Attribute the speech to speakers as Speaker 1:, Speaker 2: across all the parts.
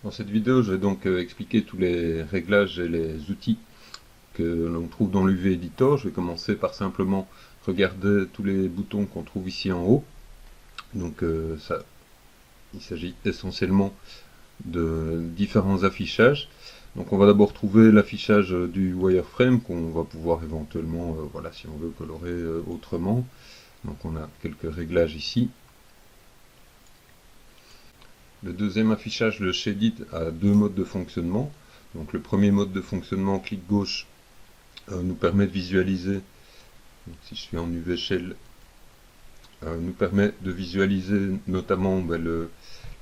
Speaker 1: Dans cette vidéo, je vais donc expliquer tous les réglages et les outils que l'on trouve dans l'UV Editor. Je vais commencer par simplement regarder tous les boutons qu'on trouve ici en haut. Donc il s'agit essentiellement de différents affichages. Donc on va d'abord trouver l'affichage du wireframe qu'on va pouvoir éventuellement, voilà, si on veut colorer autrement. Donc on a quelques réglages ici. Le deuxième affichage, le Shaded, a deux modes de fonctionnement. Donc le premier mode de fonctionnement, clic gauche, nous permet de visualiser, donc si je suis en UV Shell, nous permet de visualiser notamment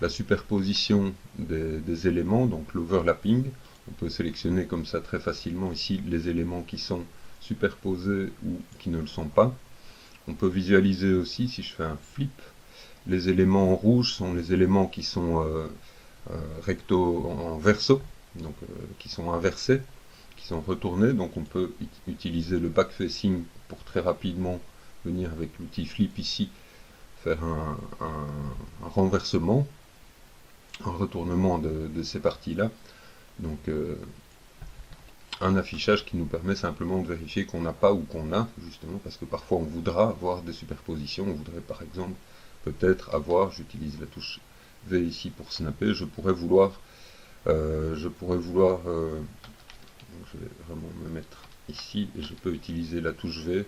Speaker 1: la superposition des éléments, donc l'overlapping. On peut sélectionner comme ça très facilement ici les éléments qui sont superposés ou qui ne le sont pas. On peut visualiser aussi, si je fais un flip, les éléments en rouge sont les éléments qui sont recto en verso, donc qui sont inversés, qui sont retournés. Donc on peut utiliser le backfacing pour très rapidement venir avec l'outil flip ici, faire un renversement, un retournement de ces parties-là. Donc un affichage qui nous permet simplement de vérifier qu'on n'a pas ou qu'on a, justement, parce que parfois on voudra avoir des superpositions, on voudrait par exemple peut-être avoir, j'utilise la touche V ici pour snapper, je pourrais vouloir, je vais vraiment me mettre ici, et je peux utiliser la touche V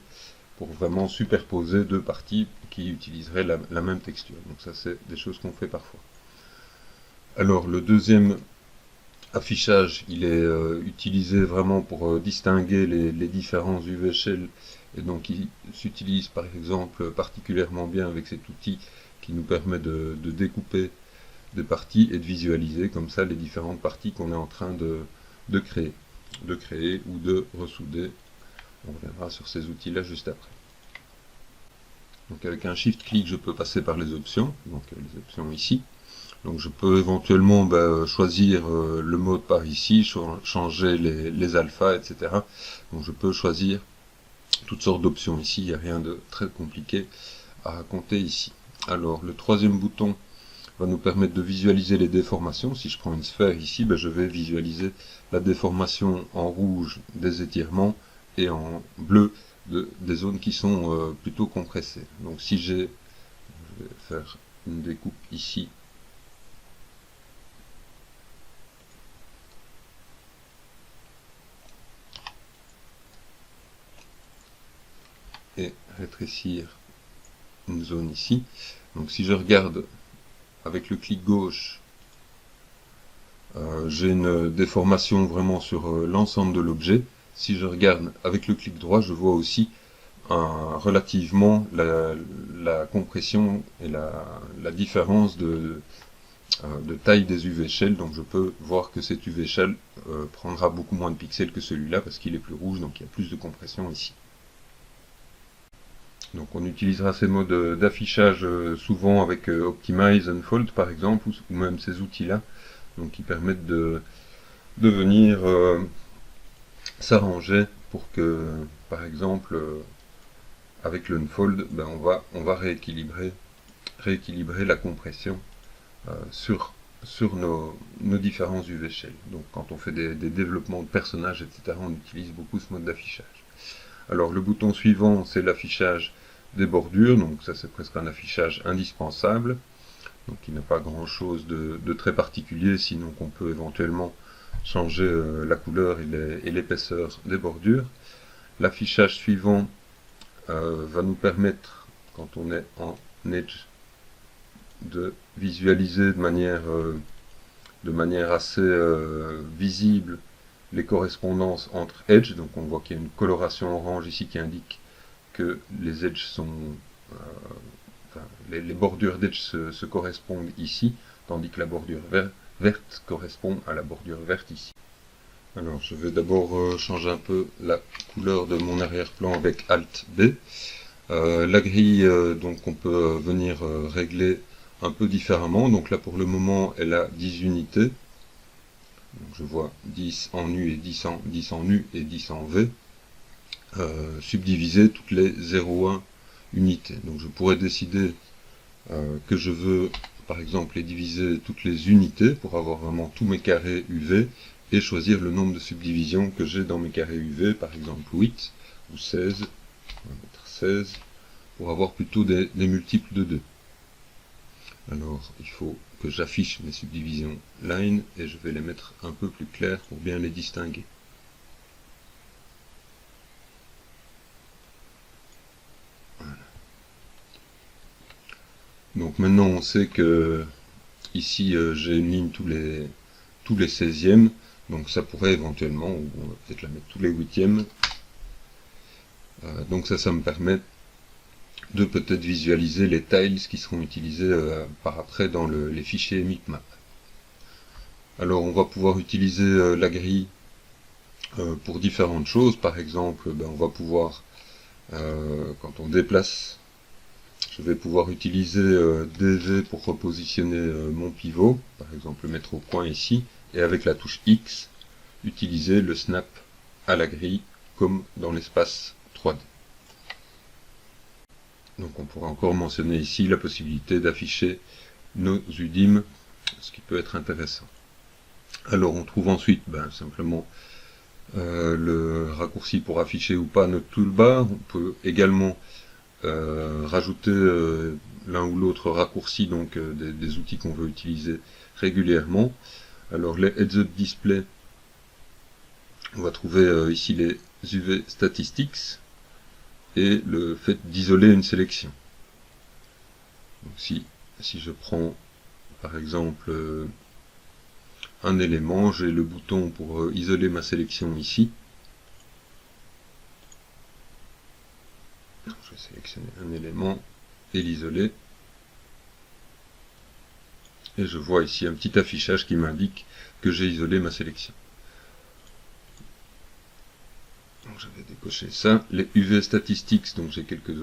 Speaker 1: pour vraiment superposer deux parties qui utiliseraient la même texture. Donc ça c'est des choses qu'on fait parfois. Alors le deuxième affichage, il est utilisé vraiment pour distinguer les différents UV Shell, et donc il s'utilise par exemple particulièrement bien avec cet outil qui nous permet de découper des parties et de visualiser comme ça les différentes parties qu'on est en train de créer ou de ressouder. On reviendra sur ces outils là juste après. Donc avec un shift clic je peux passer par les options, donc les options ici. Donc je peux éventuellement choisir le mode par ici, changer les alphas, etc. Donc je peux choisir toutes sortes d'options ici, il n'y a rien de très compliqué à raconter ici. Alors le troisième bouton va nous permettre de visualiser les déformations. Si je prends une sphère ici, je vais visualiser la déformation en rouge des étirements et en bleu des zones qui sont plutôt compressées. Donc si je vais faire une découpe ici, et rétrécir une zone ici. Donc si je regarde avec le clic gauche, j'ai une déformation vraiment sur l'ensemble de l'objet. Si je regarde avec le clic droit, je vois aussi relativement la compression et la différence de taille des UV Shell. Donc je peux voir que cet UV Shell prendra beaucoup moins de pixels que celui-là parce qu'il est plus rouge, donc il y a plus de compression ici. Donc on utilisera ces modes d'affichage souvent avec Optimize, Unfold par exemple, ou même ces outils-là, donc qui permettent de venir s'arranger pour que, par exemple, avec l'Unfold, on va rééquilibrer la compression sur nos différents UV Shell. Donc quand on fait des développements de personnages, etc., on utilise beaucoup ce mode d'affichage. Alors le bouton suivant, c'est l'affichage des bordures, donc ça c'est presque un affichage indispensable, donc il n'a pas grand chose de très particulier, sinon qu'on peut éventuellement changer la couleur et l'épaisseur des bordures. L'affichage suivant va nous permettre, quand on est en Edge, de visualiser de manière assez visible les correspondances entre edge. Donc on voit qu'il y a une coloration orange ici qui indique que les edges sont les bordures d'edge se correspondent ici, tandis que la bordure verte correspond à la bordure verte ici. Alors je vais d'abord changer un peu la couleur de mon arrière-plan avec Alt B. La grille, donc on peut venir régler un peu différemment. Donc là pour le moment elle a 10 unités. Donc je vois 10 en U et 10 en U et 10 en V. Subdiviser toutes les 0,1 unités. Donc je pourrais décider que je veux par exemple les diviser toutes les unités pour avoir vraiment tous mes carrés UV et choisir le nombre de subdivisions que j'ai dans mes carrés UV, par exemple 8 ou 16, on va mettre 16, pour avoir plutôt des multiples de 2. Alors il faut que j'affiche mes subdivisions line et je vais les mettre un peu plus claires pour bien les distinguer. Voilà. Donc maintenant on sait que ici j'ai une ligne tous les 16e, donc ça pourrait éventuellement, ou on va peut-être la mettre tous les 8e. Donc ça me permet de peut-être visualiser les tiles qui seront utilisés par après dans les fichiers mipmap. Alors on va pouvoir utiliser la grille pour différentes choses. Par exemple, on va pouvoir, quand on déplace, je vais pouvoir utiliser DV pour repositionner mon pivot, par exemple le mettre au coin ici, et avec la touche X, utiliser le snap à la grille comme dans l'espace 3D. Donc on pourra encore mentionner ici la possibilité d'afficher nos UDIM, ce qui peut être intéressant. Alors on trouve ensuite simplement le raccourci pour afficher ou pas notre toolbar. On peut également rajouter l'un ou l'autre raccourci, donc des outils qu'on veut utiliser régulièrement. Alors les heads-up display, on va trouver ici les UV statistics et le fait d'isoler une sélection. Donc si je prends par exemple un élément, j'ai le bouton pour isoler ma sélection ici. Je vais sélectionner un élément et l'isoler. Et je vois ici un petit affichage qui m'indique que j'ai isolé ma sélection. Donc je vais décocher ça. Les UV Statistics, donc j'ai quelques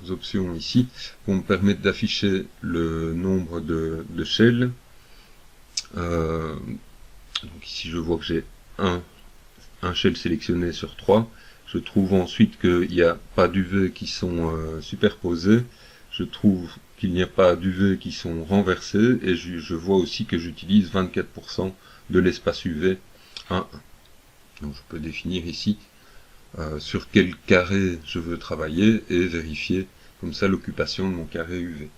Speaker 1: options ici, vont me permettre d'afficher le nombre de shells. Donc ici je vois que j'ai un shell sélectionné sur 3. Je trouve ensuite qu'il n'y a pas d'UV qui sont superposés. Je trouve qu'il n'y a pas d'UV qui sont renversés. Et je vois aussi que j'utilise 24% de l'espace UV 1. Donc je peux définir ici sur quel carré je veux travailler et vérifier comme ça l'occupation de mon carré UV.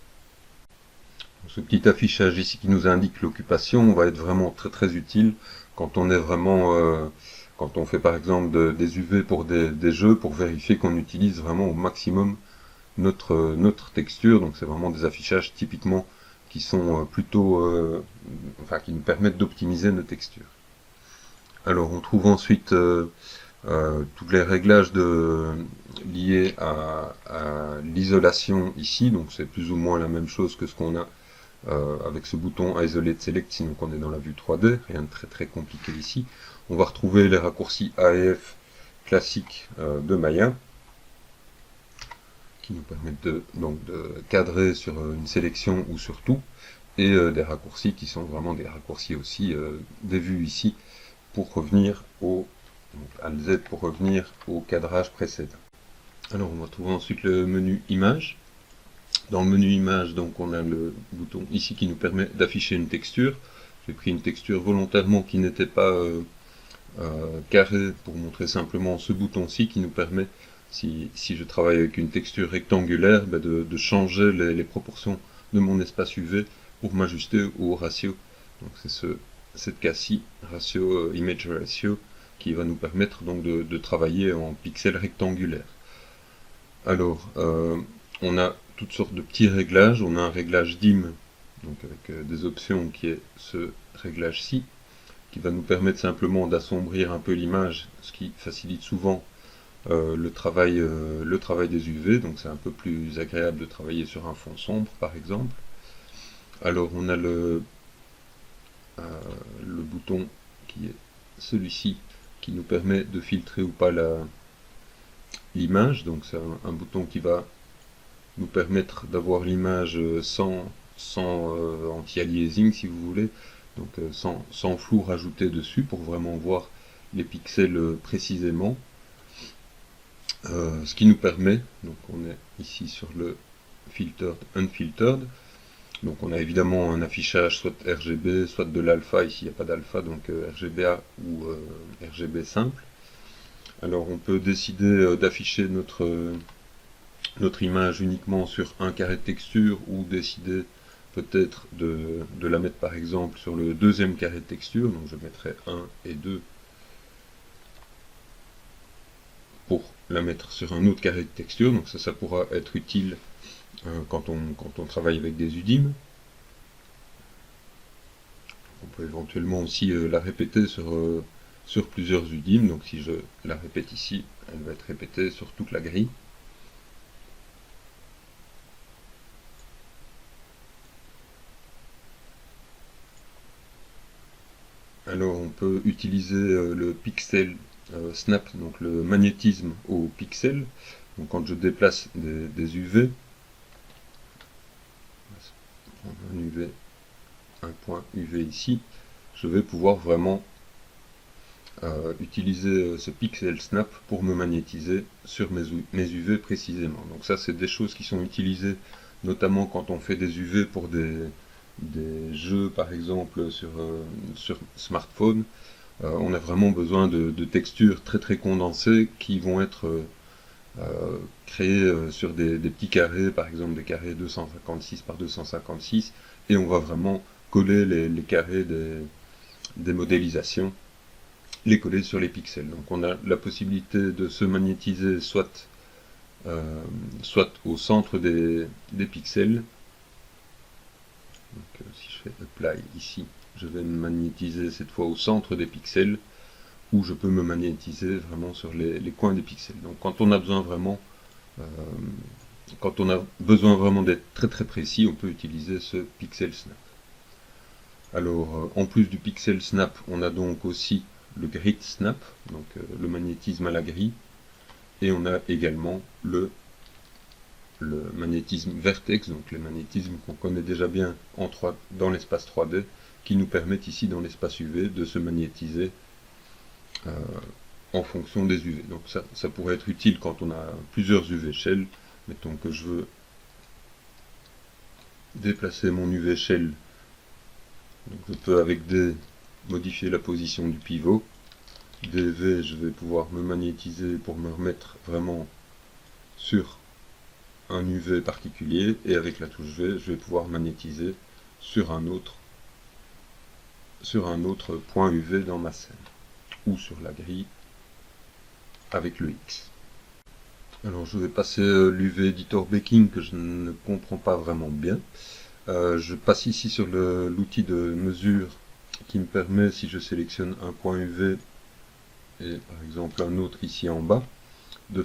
Speaker 1: Ce petit affichage ici qui nous indique l'occupation va être vraiment très utile quand on est vraiment quand on fait par exemple des UV pour des jeux, pour vérifier qu'on utilise vraiment au maximum notre texture. Donc c'est vraiment des affichages typiquement qui sont plutôt qui nous permettent d'optimiser nos textures. Alors on trouve ensuite tous les réglages liés à l'isolation ici, donc c'est plus ou moins la même chose que ce qu'on a avec ce bouton Isolate Select, sinon qu'on est dans la vue 3D, rien de très compliqué ici. On va retrouver les raccourcis AEF classiques de Maya, qui nous permettent de cadrer sur une sélection ou sur tout, et des raccourcis qui sont vraiment des raccourcis aussi des vues ici, pour revenir Alt Z pour revenir au cadrage précédent. Alors on va trouver ensuite le menu Images. Dans le menu Images, donc on a le bouton ici qui nous permet d'afficher une texture. J'ai pris une texture volontairement qui n'était pas carrée pour montrer simplement ce bouton-ci qui nous permet, si je travaille avec une texture rectangulaire, de changer les proportions de mon espace UV pour m'ajuster au ratio. Donc c'est cette cas-ci, Image Ratio, qui va nous permettre donc de travailler en pixels rectangulaires. Alors, on a toutes sortes de petits réglages. On a un réglage dim, donc avec des options qui est ce réglage-ci, qui va nous permettre simplement d'assombrir un peu l'image, ce qui facilite souvent le travail des UV, donc c'est un peu plus agréable de travailler sur un fond sombre par exemple. Alors on a le bouton qui est celui-ci, qui nous permet de filtrer ou pas l'image, donc c'est un bouton qui va nous permettre d'avoir l'image sans anti-aliasing si vous voulez, donc sans flou rajouté dessus pour vraiment voir les pixels précisément. Ce qui nous permet, donc on est ici sur le Filtered, Unfiltered, Donc on a évidemment un affichage soit RGB, soit de l'alpha, ici il n'y a pas d'alpha, donc RGBA ou RGB simple. Alors on peut décider d'afficher notre image uniquement sur un carré de texture, ou décider peut-être de la mettre par exemple sur le deuxième carré de texture, donc je mettrai 1 et 2 pour la mettre sur un autre carré de texture, donc ça pourra être utile quand on travaille avec des UDIM. On peut éventuellement aussi la répéter sur plusieurs UDIM, donc si je la répète ici, elle va être répétée sur toute la grille. Alors on peut utiliser le pixel snap, donc le magnétisme au pixel. Donc quand je déplace des UV, un point UV ici, je vais pouvoir vraiment utiliser ce pixel snap pour me magnétiser sur mes UV précisément. Donc ça, c'est des choses qui sont utilisées notamment quand on fait des UV pour des jeux, par exemple sur smartphone. On a vraiment besoin de textures très condensées qui vont être créées sur des petits carrés, par exemple des carrés 256 par 256, et on va vraiment coller les carrés des modélisations, les coller sur les pixels. Donc on a la possibilité de se magnétiser soit au centre des pixels. Donc, si je fais Apply ici, je vais me magnétiser cette fois au centre des pixels, ou je peux me magnétiser vraiment sur les coins des pixels. Donc quand on a besoin vraiment d'être très précis, on peut utiliser ce pixel snap. Alors en plus du pixel snap, on a donc aussi le grid snap, donc le magnétisme à la grille, et on a également le magnétisme vertex, donc les magnétismes qu'on connaît déjà bien dans l'espace 3D, qui nous permettent ici dans l'espace UV de se magnétiser en fonction des UV. Donc ça pourrait être utile quand on a plusieurs UV shell. Mettons que je veux déplacer mon UV shell, donc je peux avec D modifier la position du pivot. DV, je vais pouvoir me magnétiser pour me remettre vraiment sur un UV particulier, et avec la touche V, je vais pouvoir magnétiser sur un autre point UV dans ma scène, ou sur la grille avec le X. Alors je vais passer l'UV Editor Baking que je ne comprends pas vraiment bien. Je passe ici sur l'outil de mesure qui me permet, si je sélectionne un point UV et par exemple un autre ici en bas, de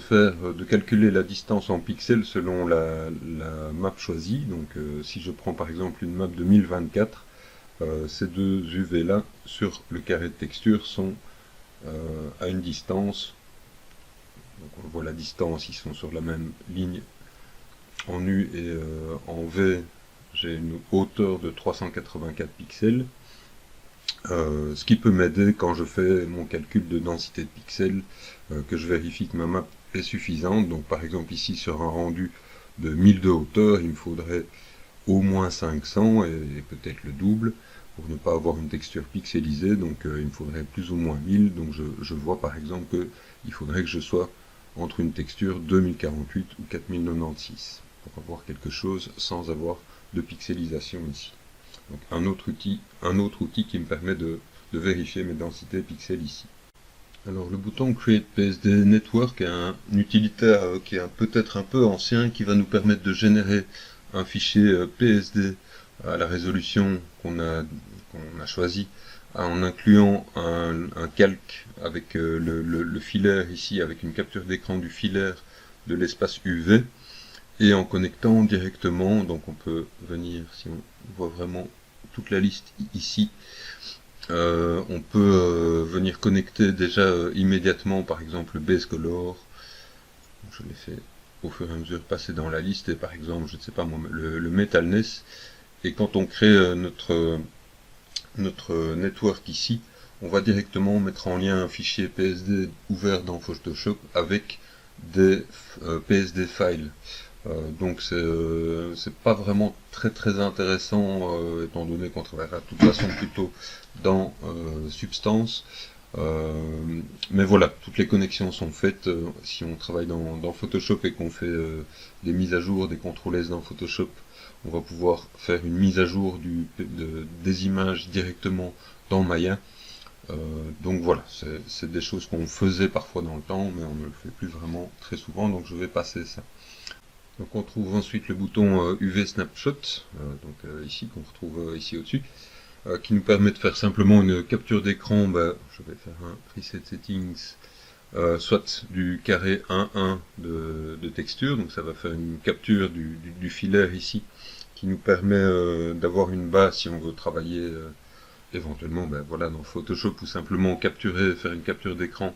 Speaker 1: calculer la distance en pixels selon la map choisie. Donc si je prends par exemple une map de 1024, ces deux UV là sur le carré de texture sont à une distance, donc on voit la distance, ils sont sur la même ligne en U, et en V j'ai une hauteur de 384 pixels, ce qui peut m'aider quand je fais mon calcul de densité de pixels, que je vérifie que ma map est suffisante. Donc par exemple ici sur un rendu de 1000 de hauteur, il me faudrait au moins 500 et peut-être le double pour ne pas avoir une texture pixelisée. Donc il me faudrait plus ou moins 1000. Donc je vois par exemple qu'il faudrait que je sois entre une texture 2048 ou 4096 pour avoir quelque chose sans avoir de pixelisation ici. Donc un autre outil qui me permet de vérifier mes densités pixels ici. Alors le bouton Create PSD Network est un utilitaire qui est peut-être un peu ancien, qui va nous permettre de générer un fichier PSD à la résolution qu'on a choisi, en incluant un calque avec le filaire ici, avec une capture d'écran du filaire de l'espace UV, et en connectant directement. Donc on peut venir, si on voit vraiment toute la liste ici, on peut venir connecter déjà immédiatement par exemple le base color. Je l'ai fait au fur et à mesure passer dans la liste, et par exemple je ne sais pas moi, le metalness, et quand on crée notre network ici, on va directement mettre en lien un fichier PSD ouvert dans Photoshop avec des PSD files. Donc c'est pas vraiment très intéressant, étant donné qu'on travaillera de toute façon plutôt dans Substance. Mais voilà, toutes les connexions sont faites. Si on travaille dans Photoshop et qu'on fait des mises à jour, des CTRL S dans Photoshop, on va pouvoir faire une mise à jour des images directement dans Maya. Donc voilà, c'est des choses qu'on faisait parfois dans le temps, mais on ne le fait plus vraiment très souvent, donc je vais passer ça. Donc on trouve ensuite le bouton UV Snapshot, ici, qu'on retrouve ici au-dessus, qui nous permet de faire simplement une capture d'écran. Je vais faire un preset settings, soit du carré 1.1 de texture, donc ça va faire une capture du filaire ici, qui nous permet d'avoir une base si on veut travailler éventuellement voilà, dans Photoshop, ou simplement capturer, faire une capture d'écran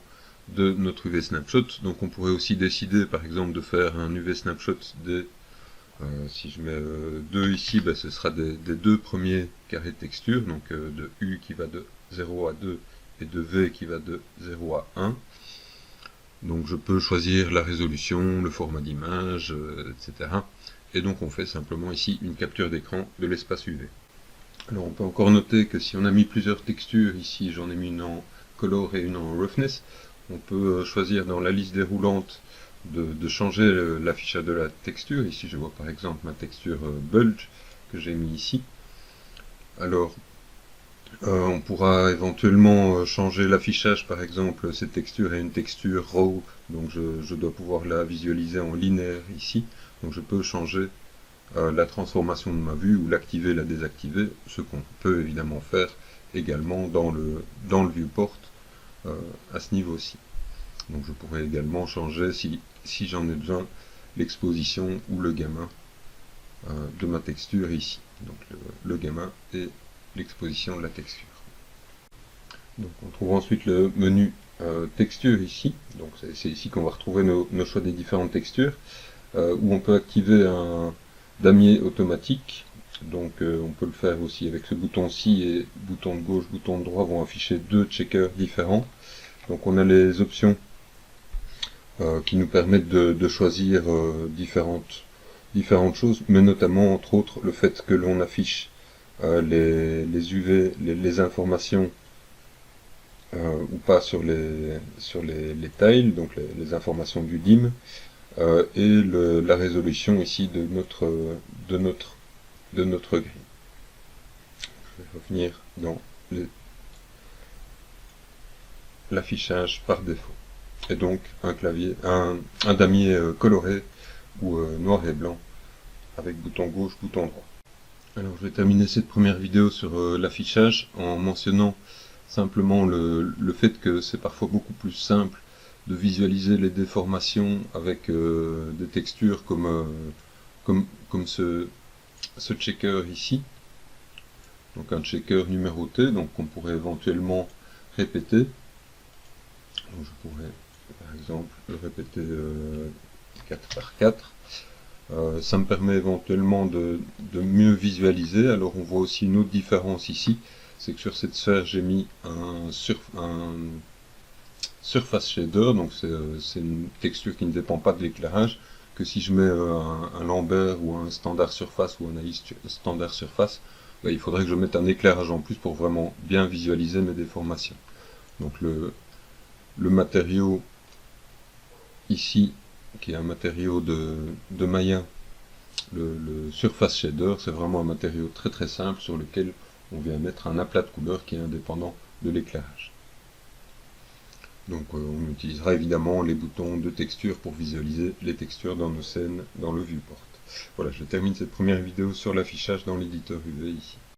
Speaker 1: de notre UV Snapshot. Donc on pourrait aussi décider par exemple de faire un UV Snapshot des, si je mets 2 ici, ce sera des 2 premiers carrés de texture, donc de U qui va de 0 à 2 et de V qui va de 0 à 1. Donc je peux choisir la résolution, le format d'image, etc. Et donc on fait simplement ici une capture d'écran de l'espace UV. Alors on peut encore noter que si on a mis plusieurs textures, ici j'en ai mis une en color et une en roughness, on peut choisir dans la liste déroulante de changer l'affichage de la texture. Ici je vois par exemple ma texture bulge que j'ai mis ici. Alors on pourra éventuellement changer l'affichage, par exemple cette texture est une texture raw, donc je dois pouvoir la visualiser en linéaire ici, donc je peux changer la transformation de ma vue, ou l'activer, la désactiver, ce qu'on peut évidemment faire également dans le viewport à ce niveau-ci. Donc je pourrais également changer, si j'en ai besoin, l'exposition ou le gamma de ma texture ici. Donc le gamma et l'exposition de la texture. Donc on trouve ensuite le menu texture ici. Donc c'est ici qu'on va retrouver nos choix des différentes textures, où on peut activer un damier automatique. Donc on peut le faire aussi avec ce bouton-ci, et bouton de gauche, bouton de droit vont afficher 2 checkers différents. Donc on a les options qui nous permettent de choisir différentes choses, mais notamment entre autres le fait que l'on affiche les UV, les informations ou pas sur les tiles, donc les informations du DIM, et la résolution ici de notre grille. Je vais revenir dans l'affichage par défaut. Et donc un clavier, un damier coloré ou noir et blanc avec bouton gauche, bouton droit. Alors je vais terminer cette première vidéo sur l'affichage en mentionnant simplement le fait que c'est parfois beaucoup plus simple de visualiser les déformations avec des textures comme ce checker ici. Donc un checker numéroté, donc on pourrait éventuellement répéter. Donc je pourrais par exemple le répéter 4 par 4. Ça me permet éventuellement de mieux visualiser. Alors on voit aussi une autre différence ici, c'est que sur cette sphère j'ai mis un surface shader, donc c'est une texture qui ne dépend pas de l'éclairage, que si je mets un Lambert ou un standard surface ou un AI standard surface, il faudrait que je mette un éclairage en plus pour vraiment bien visualiser mes déformations. Donc le matériau ici, qui est un matériau de Maya, le surface shader, c'est vraiment un matériau très simple sur lequel on vient mettre un aplat de couleur qui est indépendant de l'éclairage. Donc on utilisera évidemment les boutons de texture pour visualiser les textures dans nos scènes dans le viewport. Voilà, je termine cette première vidéo sur l'affichage dans l'éditeur UV ici.